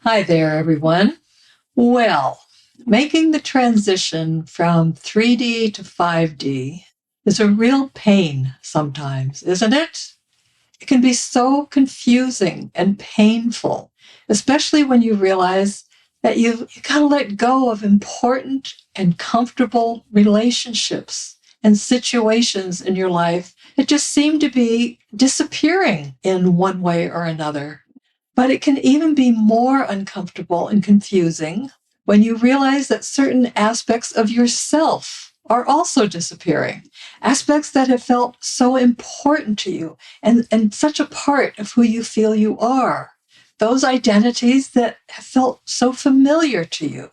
Hi there, everyone. Well, making the transition from 3D to 5D is a real pain sometimes, isn't it? It can be so confusing and painful, especially when you realize that you got to let go of important and comfortable relationships and situations in your life that just seem to be disappearing in one way or another. But it can even be more uncomfortable and confusing when you realize that certain aspects of yourself are also disappearing, aspects that have felt so important to you and such a part of who you feel you are. Those identities that have felt so familiar to you.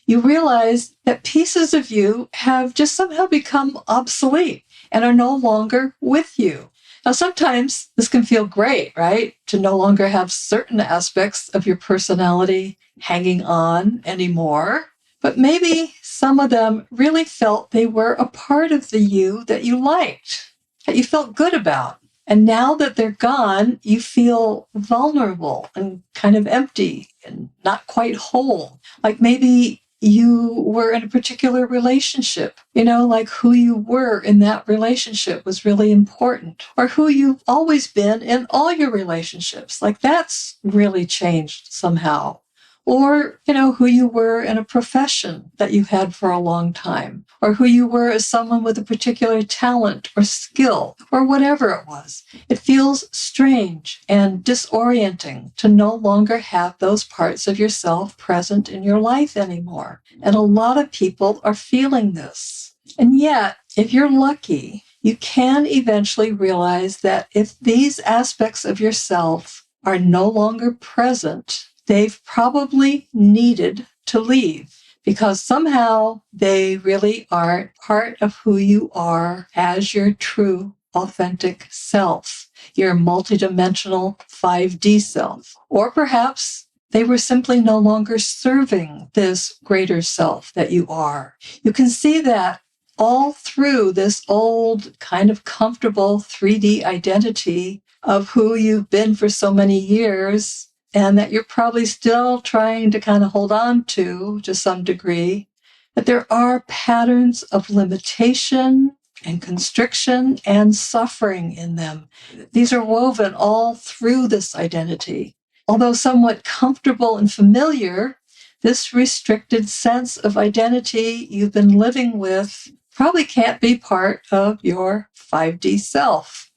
You realize that pieces of you have just somehow become obsolete and are no longer with you. Now, sometimes this can feel great, right? To no longer have certain aspects of your personality hanging on anymore. But maybe some of them really felt they were a part of the you that you liked, that you felt good about. And now that they're gone, you feel vulnerable and kind of empty and not quite whole. Like maybe you were in a particular relationship, like who you were in that relationship was really important, or who you've always been in all your relationships. Like that's really changed somehow. Or, who you were in a profession that you had for a long time, or who you were as someone with a particular talent or skill, or whatever it was. It feels strange and disorienting to no longer have those parts of yourself present in your life anymore. And a lot of people are feeling this. And yet, if you're lucky, you can eventually realize that if these aspects of yourself are no longer present, they've probably needed to leave because somehow they really aren't part of who you are as your true, authentic self, your multidimensional 5D self. Or perhaps they were simply no longer serving this greater self that you are. You can see that all through this old, kind of comfortable 3D identity of who you've been for so many years, and that you're probably still trying to kind of hold on to some degree, that there are patterns of limitation and constriction and suffering in them. These are woven all through this identity. Although somewhat comfortable and familiar, this restricted sense of identity you've been living with probably can't be part of your 5D self.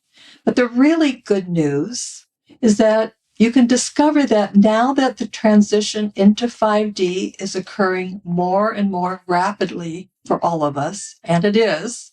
But the really good news is that you can discover that now that the transition into 5D is occurring more and more rapidly for all of us, and it is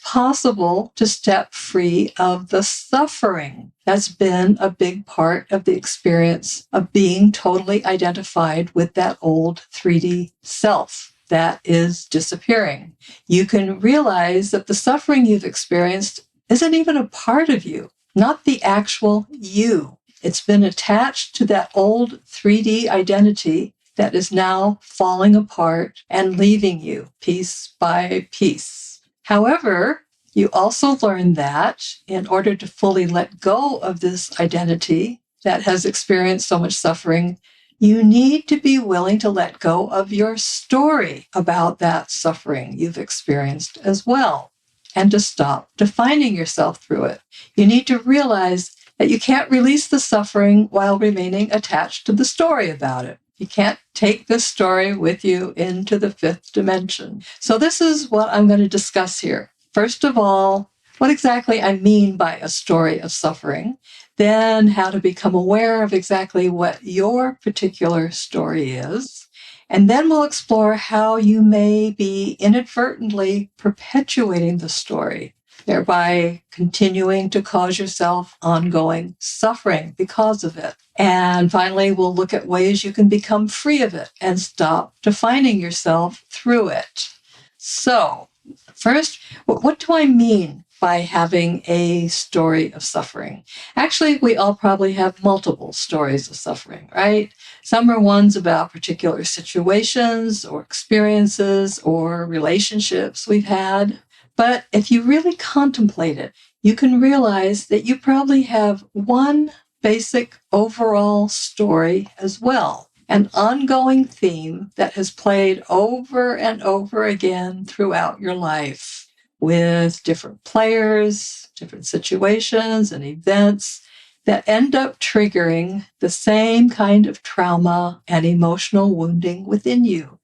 possible to step free of the suffering that's been a big part of the experience of being totally identified with that old 3D self that is disappearing. You can realize that the suffering you've experienced isn't even a part of you, not the actual you. It's been attached to that old 3D identity that is now falling apart and leaving you piece by piece. However, you also learn that in order to fully let go of this identity that has experienced so much suffering, you need to be willing to let go of your story about that suffering you've experienced as well, and to stop defining yourself through it. You need to realize that you can't release the suffering while remaining attached to the story about it. You can't take this story with you into the fifth dimension. So this is what I'm going to discuss here. First of all, what exactly I mean by a story of suffering, then how to become aware of exactly what your particular story is, and then we'll explore how you may be inadvertently perpetuating the story, thereby continuing to cause yourself ongoing suffering because of it. And finally, we'll look at ways you can become free of it and stop defining yourself through it. So, first, what do I mean by having a story of suffering? Actually, we all probably have multiple stories of suffering, right? Some are ones about particular situations or experiences or relationships we've had. But if you really contemplate it, you can realize that you probably have one basic overall story as well. An ongoing theme that has played over and over again throughout your life with different players, different situations and events that end up triggering the same kind of trauma and emotional wounding within you.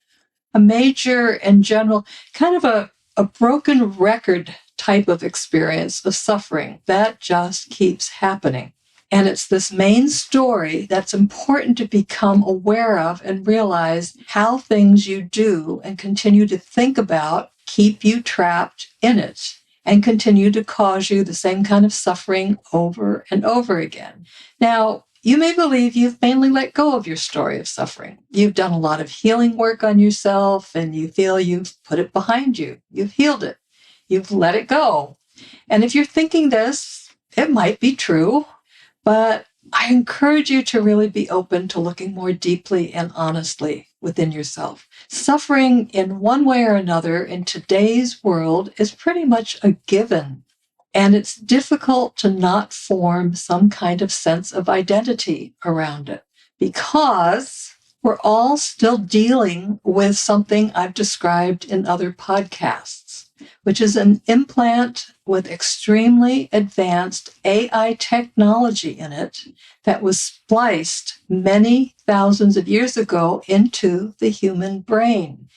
A major and general, kind of a broken record type of experience of suffering that just keeps happening. And it's this main story that's important to become aware of and realize how things you do and continue to think about keep you trapped in it and continue to cause you the same kind of suffering over and over again. Now, you may believe you've mainly let go of your story of suffering. You've done a lot of healing work on yourself and you feel you've put it behind you. You've healed it. You've let it go. And if you're thinking this, it might be true, but I encourage you to really be open to looking more deeply and honestly within yourself. Suffering in one way or another in today's world is pretty much a given. And it's difficult to not form some kind of sense of identity around it because we're all still dealing with something I've described in other podcasts, which is an implant with extremely advanced AI technology in it that was spliced many thousands of years ago into the human brain.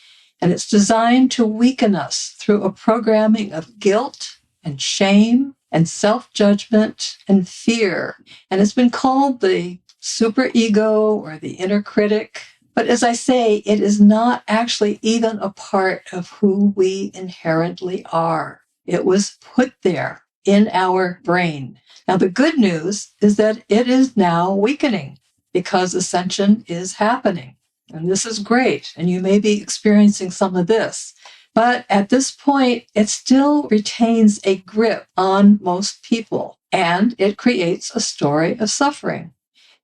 And it's designed to weaken us through a programming of guilt and shame and self-judgment and fear. And it's been called the superego or the inner critic. But as I say, it is not actually even a part of who we inherently are. It was put there in our brain. Now, the good news is that it is now weakening because ascension is happening. And this is great. And you may be experiencing some of this. But at this point, it still retains a grip on most people, and it creates a story of suffering.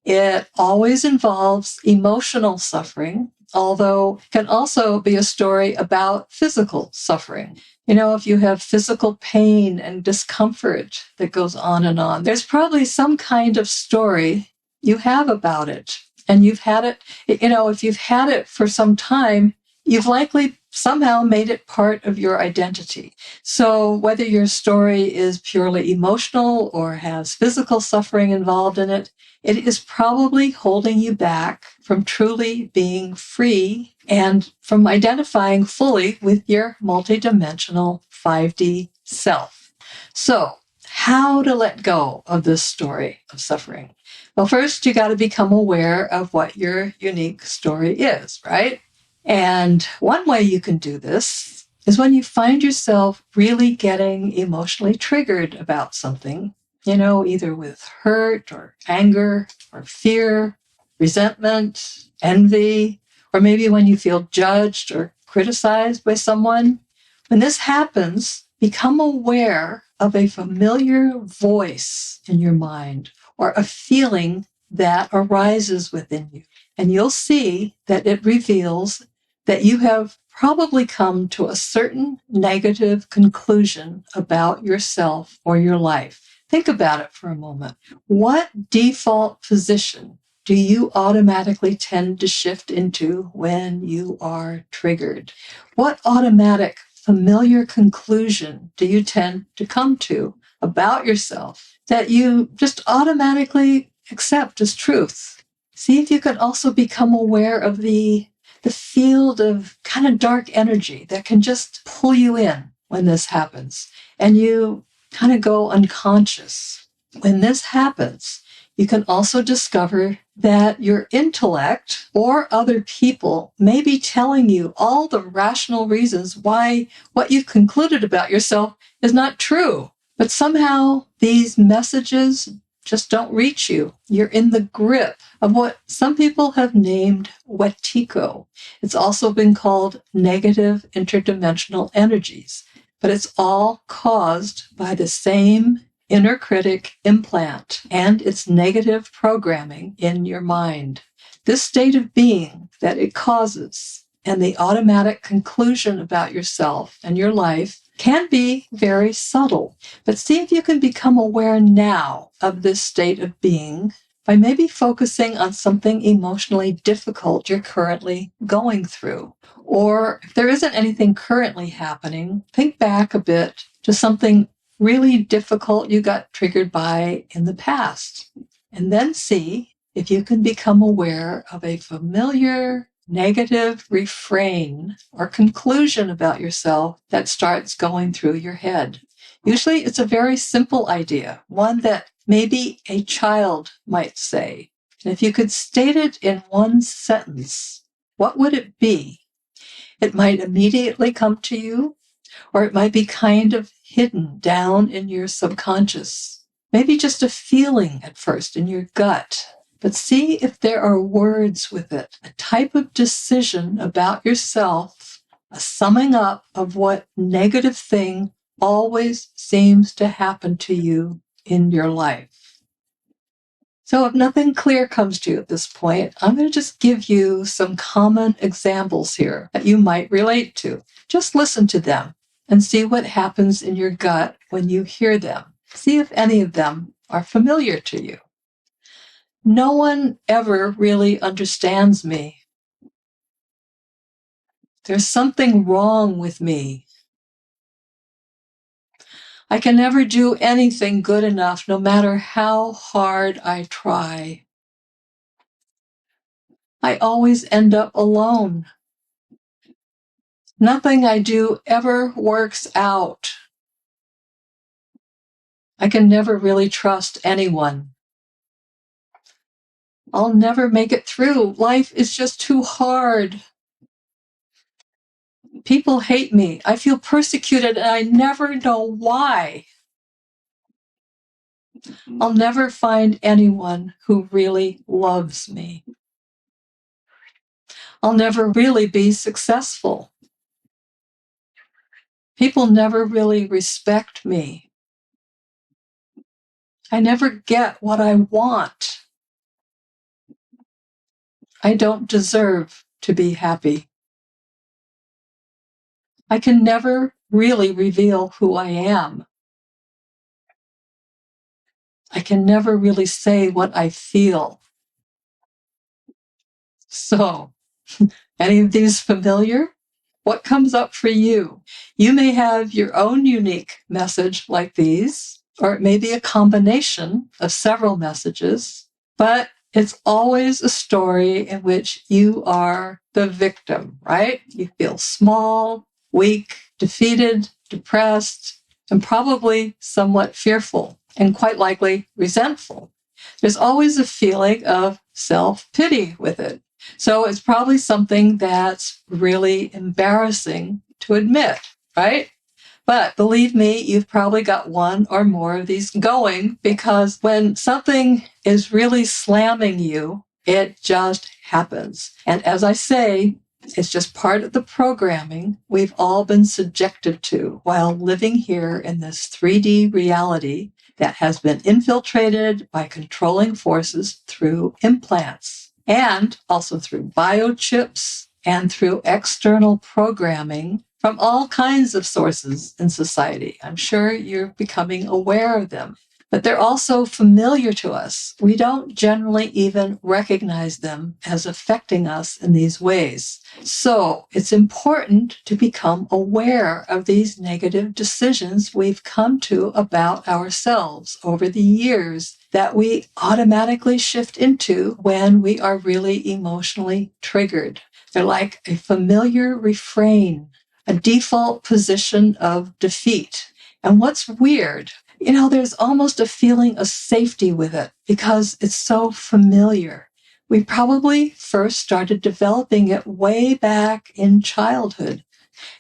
It always involves emotional suffering, although it can also be a story about physical suffering. You know, if you have physical pain and discomfort that goes on and on, there's probably some kind of story you have about it. And you've had it, you know, if you've had it for some time, you've likely somehow made it part of your identity. So whether your story is purely emotional or has physical suffering involved in it, it is probably holding you back from truly being free and from identifying fully with your multidimensional 5D self. So, how to let go of this story of suffering? Well, first, you got to become aware of what your unique story is, right? And one way you can do this is when you find yourself really getting emotionally triggered about something, you know, either with hurt or anger or fear, resentment, envy, or maybe when you feel judged or criticized by someone. When this happens, become aware of a familiar voice in your mind or a feeling that arises within you. And you'll see that it reveals that you have probably come to a certain negative conclusion about yourself or your life. Think about it for a moment. What default position do you automatically tend to shift into when you are triggered? What automatic familiar conclusion do you tend to come to about yourself that you just automatically accept as truth? See if you can also become aware of the field of kind of dark energy that can just pull you in when this happens. And you kind of go unconscious. When this happens, you can also discover that your intellect or other people may be telling you all the rational reasons why what you've concluded about yourself is not true. But somehow these messages just don't reach you. You're in the grip of what some people have named wetiko. It's also been called negative interdimensional energies, but it's all caused by the same inner critic implant and its negative programming in your mind. This state of being that it causes and the automatic conclusion about yourself and your life can be very subtle. But see if you can become aware now of this state of being by maybe focusing on something emotionally difficult you're currently going through. Or if there isn't anything currently happening, think back a bit to something really difficult you got triggered by in the past. And then see if you can become aware of a familiar negative refrain or conclusion about yourself that starts going through your head. Usually it's a very simple idea, one that maybe a child might say. And if you could state it in one sentence, what would it be? It might immediately come to you, or it might be kind of hidden down in your subconscious. Maybe just a feeling at first in your gut. But see if there are words with it, a type of decision about yourself, a summing up of what negative thing always seems to happen to you in your life. So if nothing clear comes to you at this point, I'm going to just give you some common examples here that you might relate to. Just listen to them and see what happens in your gut when you hear them. See if any of them are familiar to you. No one ever really understands me. There's something wrong with me. I can never do anything good enough, no matter how hard I try. I always end up alone. Nothing I do ever works out. I can never really trust anyone. I'll never make it through. Life is just too hard. People hate me. I feel persecuted and I never know why. I'll never find anyone who really loves me. I'll never really be successful. People never really respect me. I never get what I want. I don't deserve to be happy. I can never really reveal who I am. I can never really say what I feel. So, any of these familiar? What comes up for you? You may have your own unique message like these, or it may be a combination of several messages, but it's always a story in which you are the victim, right? You feel small, weak, defeated, depressed, and probably somewhat fearful, and quite likely resentful. There's always a feeling of self-pity with it. So it's probably something that's really embarrassing to admit, right? But believe me, you've probably got one or more of these going, because when something is really slamming you, it just happens. And as I say, it's just part of the programming we've all been subjected to while living here in this 3D reality that has been infiltrated by controlling forces through implants and also through biochips and through external programming from all kinds of sources in society. I'm sure you're becoming aware of them, but they're also familiar to us. We don't generally even recognize them as affecting us in these ways. So it's important to become aware of these negative decisions we've come to about ourselves over the years that we automatically shift into when we are really emotionally triggered. They're like a familiar refrain, a default position of defeat. And what's weird, there's almost a feeling of safety with it because it's so familiar. We probably first started developing it way back in childhood.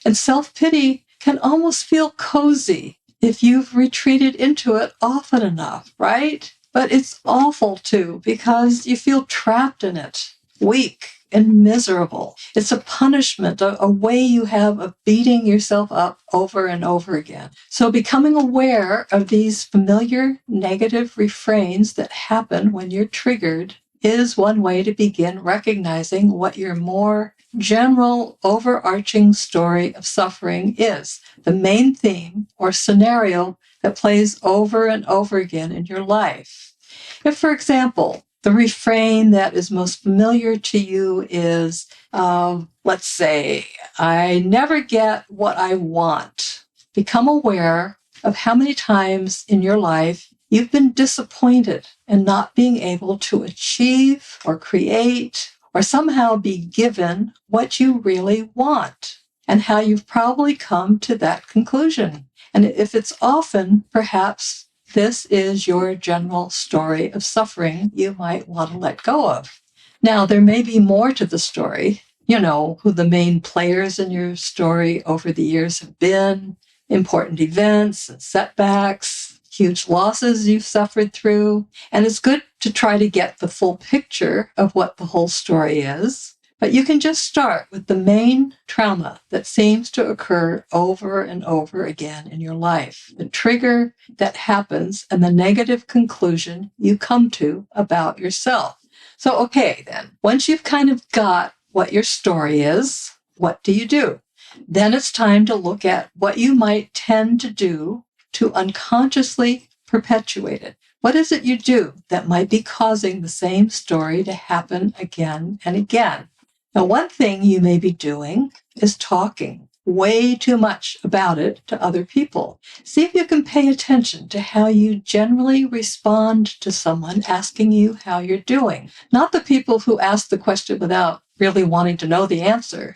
And self-pity can almost feel cozy if you've retreated into it often enough, right? But it's awful too because you feel trapped in it, weak and miserable. It's a punishment, a way you have of beating yourself up over and over again. So becoming aware of these familiar negative refrains that happen when you're triggered is one way to begin recognizing what your more general overarching story of suffering is, the main theme or scenario that plays over and over again in your life. If, for example, The refrain that is most familiar to you is, let's say, I never get what I want. Become aware of how many times in your life you've been disappointed in not being able to achieve or create or somehow be given what you really want, and how you've probably come to that conclusion. And if it's often, perhaps this is your general story of suffering you might want to let go of. Now, there may be more to the story, who the main players in your story over the years have been, important events and setbacks, huge losses you've suffered through. And it's good to try to get the full picture of what the whole story is. But you can just start with the main trauma that seems to occur over and over again in your life, the trigger that happens and the negative conclusion you come to about yourself. So, okay, then, once you've kind of got what your story is, what do? Then it's time to look at what you might tend to do to unconsciously perpetuate it. What is it you do that might be causing the same story to happen again and again? Now, one thing you may be doing is talking way too much about it to other people. See if you can pay attention to how you generally respond to someone asking you how you're doing. Not the people who ask the question without really wanting to know the answer.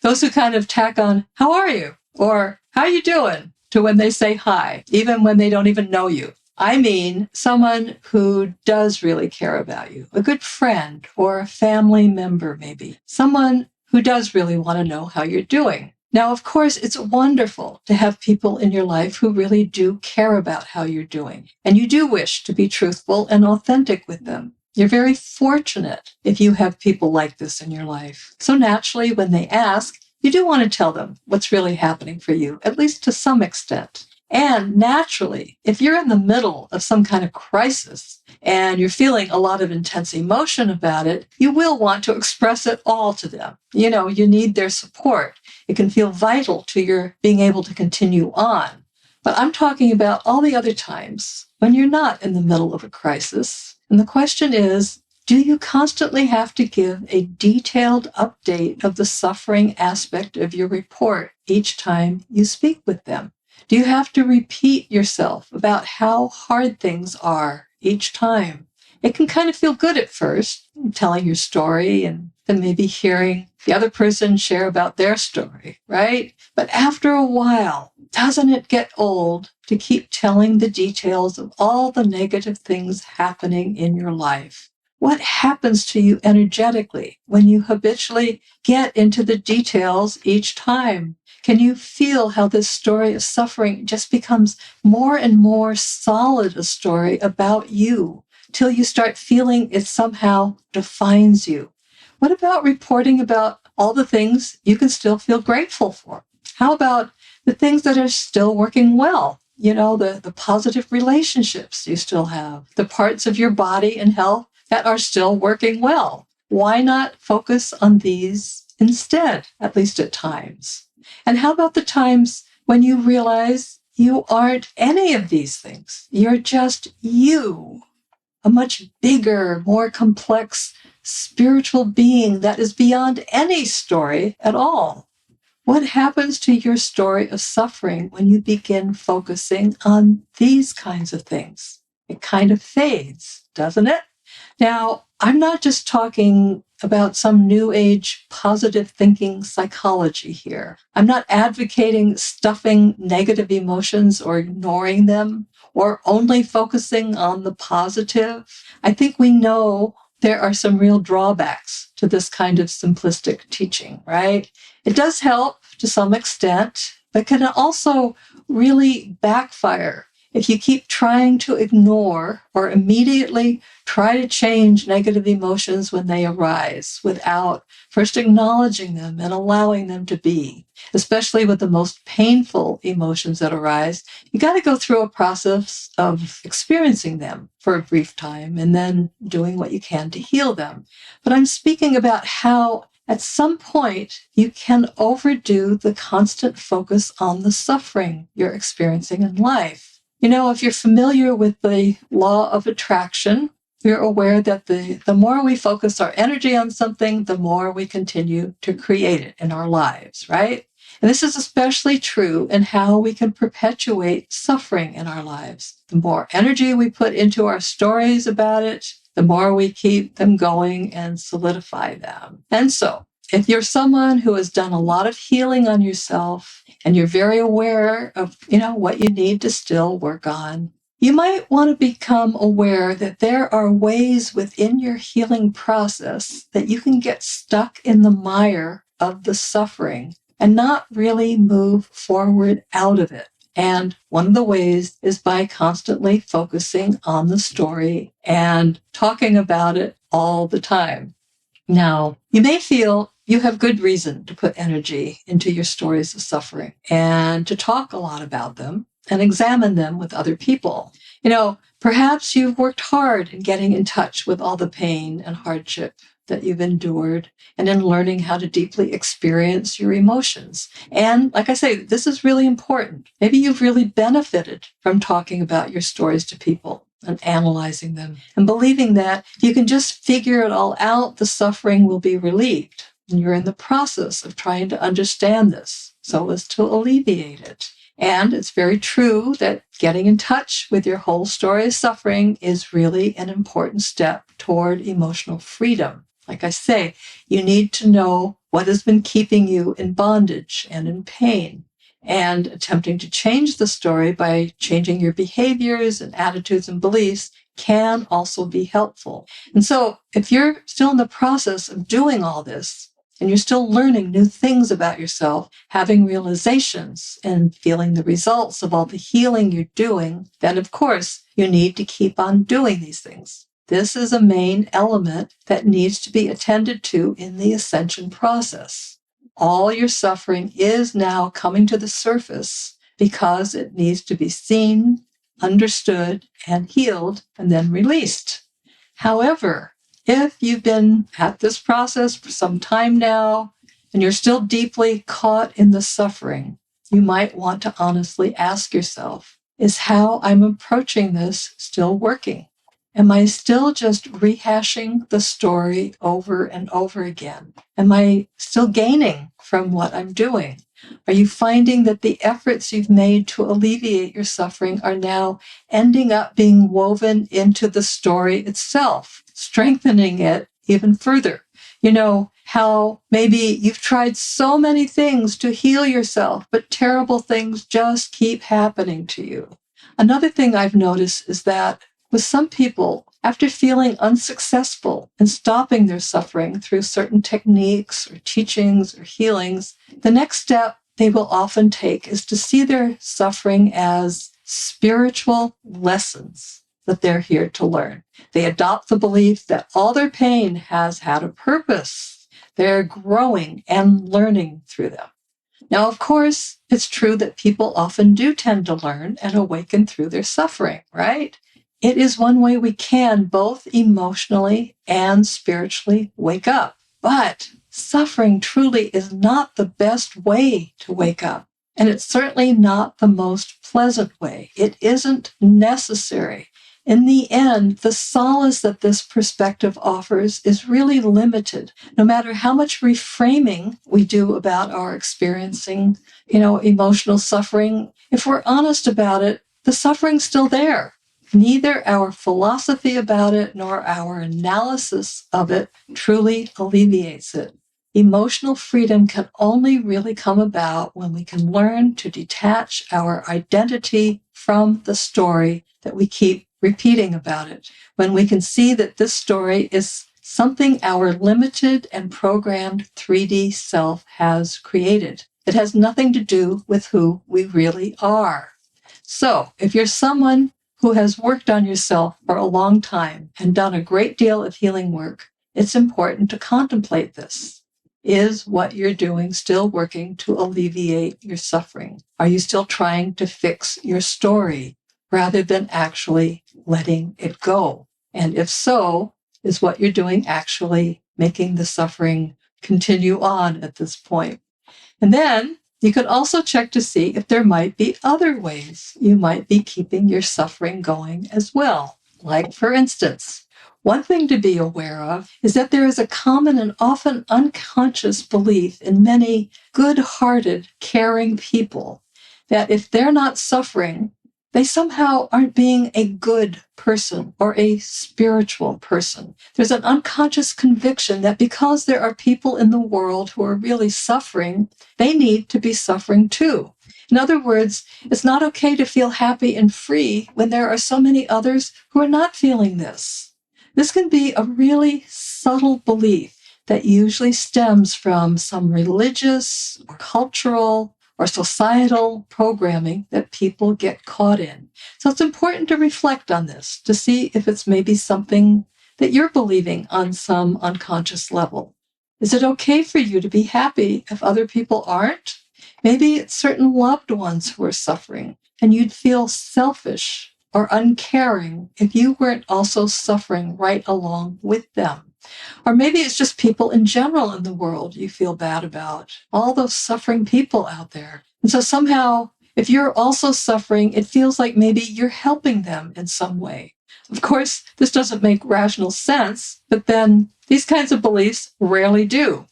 Those who kind of tack on, how are you? Or how you doing? To when they say hi, even when they don't even know you. I mean, someone who does really care about you, a good friend or a family member, maybe, someone who does really want to know how you're doing. Now, of course, it's wonderful to have people in your life who really do care about how you're doing, and you do wish to be truthful and authentic with them. You're very fortunate if you have people like this in your life. So naturally, when they ask, you do want to tell them what's really happening for you, at least to some extent. And naturally, if you're in the middle of some kind of crisis and you're feeling a lot of intense emotion about it, you will want to express it all to them. You need their support. It can feel vital to your being able to continue on. But I'm talking about all the other times when you're not in the middle of a crisis. And the question is, do you constantly have to give a detailed update of the suffering aspect of your report each time you speak with them? Do you have to repeat yourself about how hard things are each time? It can kind of feel good at first, telling your story and then maybe hearing the other person share about their story, right? But after a while, doesn't it get old to keep telling the details of all the negative things happening in your life? What happens to you energetically when you habitually get into the details each time? Can you feel how this story of suffering just becomes more and more solid a story about you till you start feeling it somehow defines you? What about reporting about all the things you can still feel grateful for? How about the things that are still working well? The positive relationships you still have, the parts of your body and health that are still working well. Why not focus on these instead, at least at times? And how about the times when you realize you aren't any of these things? You're just you, a much bigger, more complex spiritual being that is beyond any story at all. What happens to your story of suffering when you begin focusing on these kinds of things? It kind of fades, doesn't it? Now, I'm not just talking about some new age positive thinking psychology here. I'm not advocating stuffing negative emotions or ignoring them or only focusing on the positive. I think we know there are some real drawbacks to this kind of simplistic teaching, right? It does help to some extent, but can also really backfire if you keep trying to ignore or immediately try to change negative emotions when they arise without first acknowledging them and allowing them to be, especially with the most painful emotions that arise. You got to go through a process of experiencing them for a brief time and then doing what you can to heal them. But I'm speaking about how at some point you can overdo the constant focus on the suffering you're experiencing in life. If you're familiar with the law of attraction, we're aware that the more we focus our energy on something, the more we continue to create it in our lives, right? And this is especially true in how we can perpetuate suffering in our lives. The more energy we put into our stories about it, the more we keep them going and solidify them. And so, if you're someone who has done a lot of healing on yourself and you're very aware of, what you need to still work on, you might want to become aware that there are ways within your healing process that you can get stuck in the mire of the suffering and not really move forward out of it. And one of the ways is by constantly focusing on the story and talking about it all the time. Now, you may feel you have good reason to put energy into your stories of suffering and to talk a lot about them and examine them with other people. Perhaps you've worked hard in getting in touch with all the pain and hardship that you've endured and in learning how to deeply experience your emotions. And like I say, this is really important. Maybe you've really benefited from talking about your stories to people and analyzing them and believing that if you can just figure it all out, the suffering will be relieved. And you're in the process of trying to understand this so as to alleviate it. And it's very true that getting in touch with your whole story of suffering is really an important step toward emotional freedom. Like I say, you need to know what has been keeping you in bondage and in pain. And attempting to change the story by changing your behaviors and attitudes and beliefs can also be helpful. And so if you're still in the process of doing all this, and you're still learning new things about yourself, having realizations and feeling the results of all the healing you're doing, then of course you need to keep on doing these things. This is a main element that needs to be attended to in the ascension process. All your suffering is now coming to the surface because it needs to be seen, understood, and healed, and then released. However, if you've been at this process for some time now and you're still deeply caught in the suffering, you might want to honestly ask yourself, is how I'm approaching this still working? Am I still just rehashing the story over and over again? Am I still gaining from what I'm doing? Are you finding that the efforts you've made to alleviate your suffering are now ending up being woven into the story itself, strengthening it even further? How maybe you've tried so many things to heal yourself, but terrible things just keep happening to you. Another thing I've noticed is that with some people, after feeling unsuccessful in stopping their suffering through certain techniques or teachings or healings, the next step they will often take is to see their suffering as spiritual lessons that they're here to learn. They adopt the belief that all their pain has had a purpose. They're growing and learning through them. Now, of course, it's true that people often do tend to learn and awaken through their suffering, right? It is one way we can both emotionally and spiritually wake up. But suffering truly is not the best way to wake up. And it's certainly not the most pleasant way. It isn't necessary. In the end, the solace that this perspective offers is really limited. No matter how much reframing we do about our experiencing, emotional suffering, if we're honest about it, the suffering's still there. Neither our philosophy about it nor our analysis of it truly alleviates it. Emotional freedom can only really come about when we can learn to detach our identity from the story that we keep repeating about it. When we can see that this story is something our limited and programmed 3D self has created. It has nothing to do with who we really are. So, if you're someone who has worked on yourself for a long time and done a great deal of healing work, it's important to contemplate this. Is what you're doing still working to alleviate your suffering? Are you still trying to fix your story rather than actually letting it go? And if so, is what you're doing actually making the suffering continue on at this point? And then you could also check to see if there might be other ways you might be keeping your suffering going as well. Like, for instance, One thing to be aware of is that there is a common and often unconscious belief in many good-hearted, caring people that if they're not suffering, they somehow aren't being a good person or a spiritual person. There's an unconscious conviction that because there are people in the world who are really suffering, they need to be suffering too. In other words, it's not okay to feel happy and free when there are so many others who are not feeling this. This can be a really subtle belief that usually stems from some religious or cultural or societal programming that people get caught in. So it's important to reflect on this to see if it's maybe something that you're believing on some unconscious level. Is it okay for you to be happy if other people aren't? Maybe it's certain loved ones who are suffering, and you'd feel selfish or uncaring if you weren't also suffering right along with them. Or maybe it's just people in general in the world you feel bad about, all those suffering people out there. And so somehow, if you're also suffering, it feels like maybe you're helping them in some way. Of course, this doesn't make rational sense, but then these kinds of beliefs rarely do.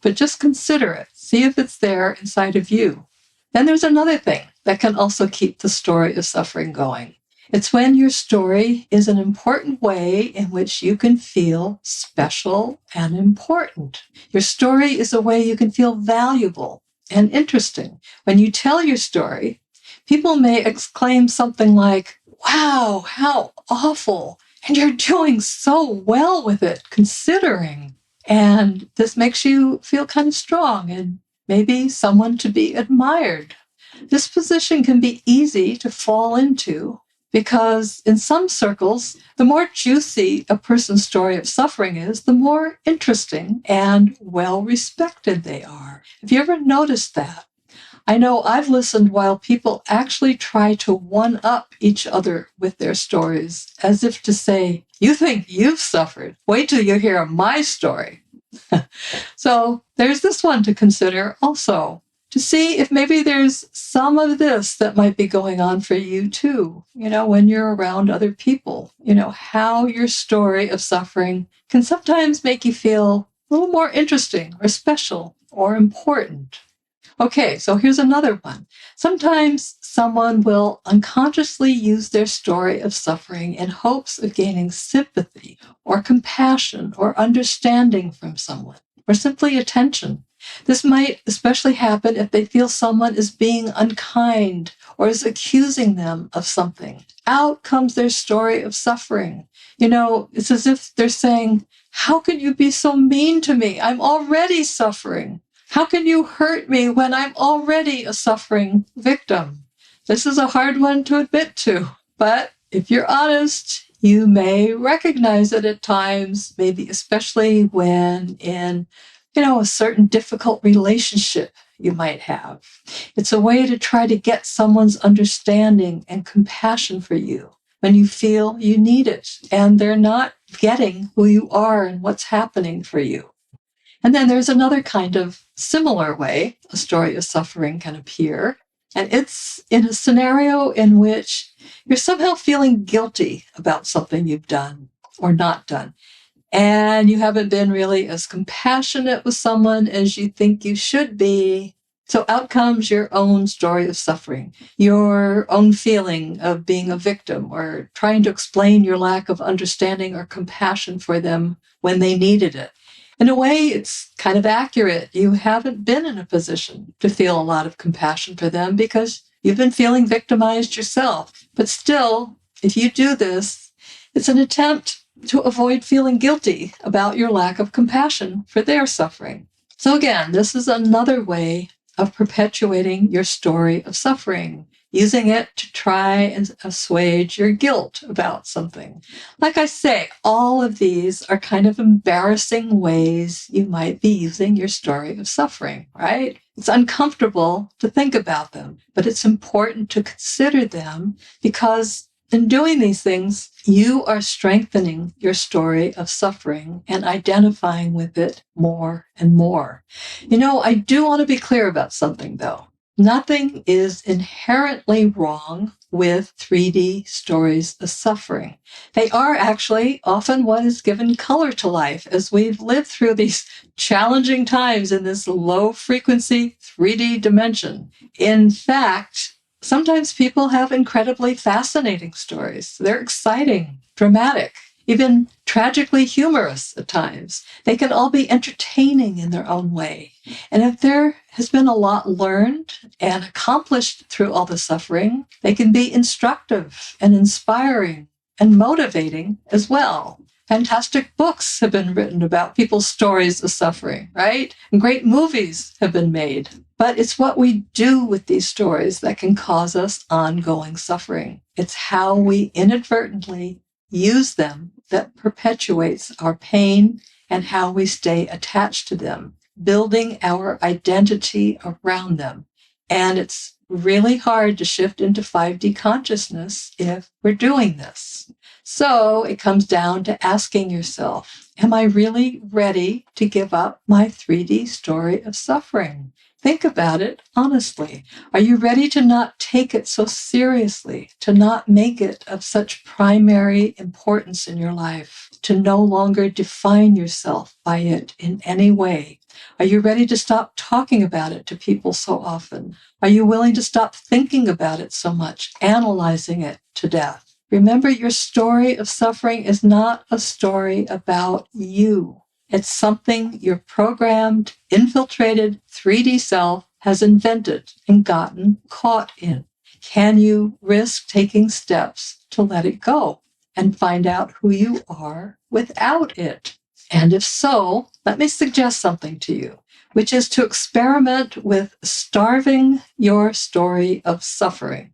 But just consider it. See if it's there inside of you. Then there's another thing that can also keep the story of suffering going. It's when your story is an important way in which you can feel special and important. Your story is a way you can feel valuable and interesting. When you tell your story, people may exclaim something like, "Wow, how awful! And you're doing so well with it, considering." And this makes you feel kind of strong and maybe someone to be admired. This position can be easy to fall into because in some circles, the more juicy a person's story of suffering is, the more interesting and well-respected they are. Have you ever noticed that? I know I've listened while people actually try to one-up each other with their stories, as if to say, "You think you've suffered? Wait till you hear my story." So there's this one to consider also, to see if maybe there's some of this that might be going on for you too, when you're around other people, how your story of suffering can sometimes make you feel a little more interesting or special or important. Okay, so here's another one. Sometimes someone will unconsciously use their story of suffering in hopes of gaining sympathy or compassion or understanding from someone, or simply attention. This might especially happen if they feel someone is being unkind or is accusing them of something. Out comes their story of suffering. It's as if they're saying, "How can you be so mean to me? I'm already suffering. How can you hurt me when I'm already a suffering victim?" This is a hard one to admit to, but if you're honest, you may recognize it at times, maybe especially when in, a certain difficult relationship you might have. It's a way to try to get someone's understanding and compassion for you when you feel you need it and they're not getting who you are and what's happening for you. And then there's another kind of similar way a story of suffering can appear. And it's in a scenario in which you're somehow feeling guilty about something you've done or not done. And you haven't been really as compassionate with someone as you think you should be. So out comes your own story of suffering, your own feeling of being a victim or trying to explain your lack of understanding or compassion for them when they needed it. In a way, it's kind of accurate. You haven't been in a position to feel a lot of compassion for them because you've been feeling victimized yourself. But still, if you do this, it's an attempt to avoid feeling guilty about your lack of compassion for their suffering. So again, this is another way of perpetuating your story of suffering, using it to try and assuage your guilt about something. Like I say, all of these are kind of embarrassing ways you might be using your story of suffering, right? It's uncomfortable to think about them, but it's important to consider them because in doing these things, you are strengthening your story of suffering and identifying with it more and more. I do want to be clear about something, though. Nothing is inherently wrong with 3D stories of suffering. They are actually often what has given color to life as we've lived through these challenging times in this low frequency 3D dimension. In fact, sometimes people have incredibly fascinating stories. They're exciting, dramatic, even tragically humorous at times. They can all be entertaining in their own way. And if there has been a lot learned and accomplished through all the suffering, they can be instructive and inspiring and motivating as well. Fantastic books have been written about people's stories of suffering, right? And great movies have been made. But it's what we do with these stories that can cause us ongoing suffering. It's how we inadvertently use them that perpetuates our pain and how we stay attached to them, building our identity around them. And it's really hard to shift into 5D consciousness if we're doing this. So it comes down to asking yourself, am I really ready to give up my 3D story of suffering? Think about it honestly. Are you ready to not take it so seriously, to not make it of such primary importance in your life, to no longer define yourself by it in any way? Are you ready to stop talking about it to people so often? Are you willing to stop thinking about it so much, analyzing it to death? Remember, your story of suffering is not a story about you. It's something your programmed, infiltrated 3D self has invented and gotten caught in. Can you risk taking steps to let it go and find out who you are without it? And if so, let me suggest something to you, which is to experiment with starving your story of suffering.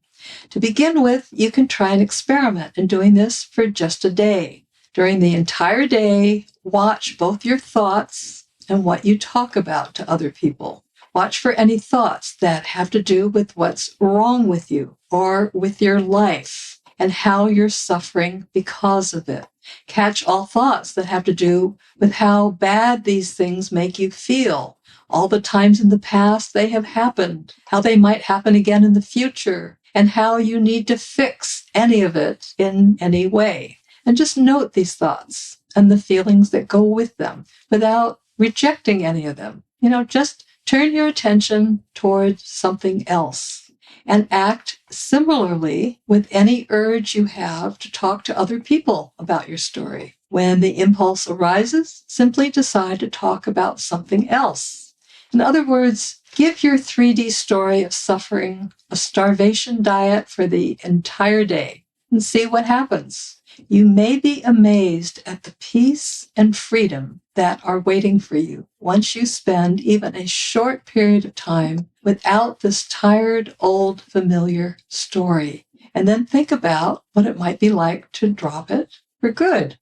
To begin with, you can try an experiment in doing this for just a day. During the entire day, watch both your thoughts and what you talk about to other people. Watch for any thoughts that have to do with what's wrong with you or with your life and how you're suffering because of it. Catch all thoughts that have to do with how bad these things make you feel, all the times in the past they have happened, how they might happen again in the future, and how you need to fix any of it in any way. And just note these thoughts and the feelings that go with them without rejecting any of them. Just turn your attention towards something else and act similarly with any urge you have to talk to other people about your story. When the impulse arises, simply decide to talk about something else. In other words, give your 3D story of suffering a starvation diet for the entire day and see what happens. You may be amazed at the peace and freedom that are waiting for you once you spend even a short period of time without this tired, old, familiar story. And then think about what it might be like to drop it for good.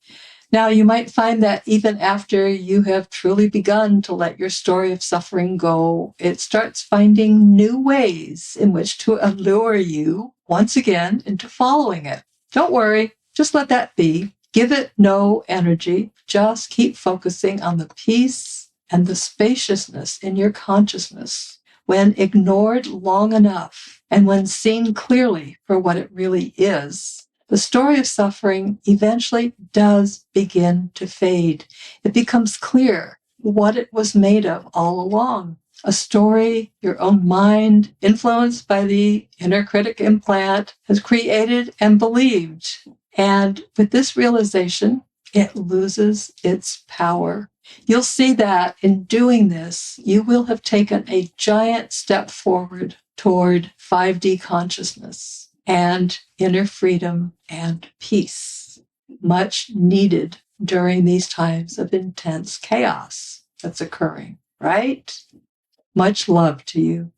Now, you might find that even after you have truly begun to let your story of suffering go, it starts finding new ways in which to allure you once again into following it. Don't worry, just let that be. Give it no energy. Just keep focusing on the peace and the spaciousness in your consciousness. When ignored long enough and when seen clearly for what it really is, the story of suffering eventually does begin to fade. It becomes clear what it was made of all along. A story your own mind, influenced by the inner critic implant, has created and believed. And with this realization, it loses its power. You'll see that in doing this, you will have taken a giant step forward toward 5D consciousness and inner freedom and peace, much needed during these times of intense chaos that's occurring, right? Much love to you.